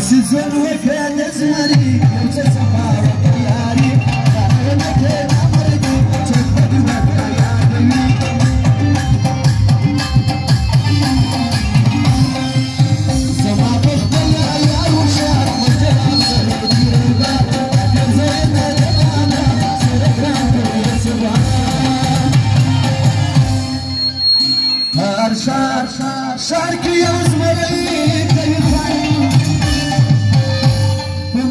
Sizin vefat ezmeri Gece sabah yari Kahvemete namardi Çekmedi vefat yari Sabah bıhtala yar uşak Mıhtala sarıdırda Gözlerine devana Sırakran kırıya sabah Her şarkı yazmayı Kayıfayım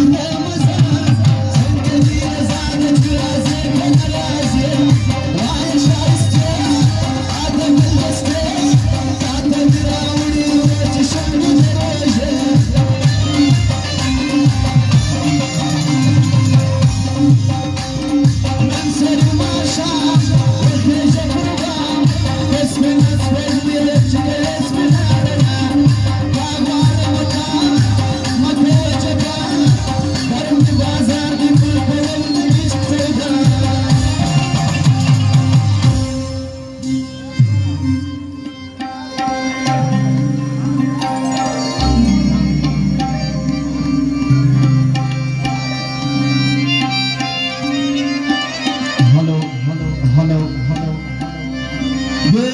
Stop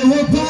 Money,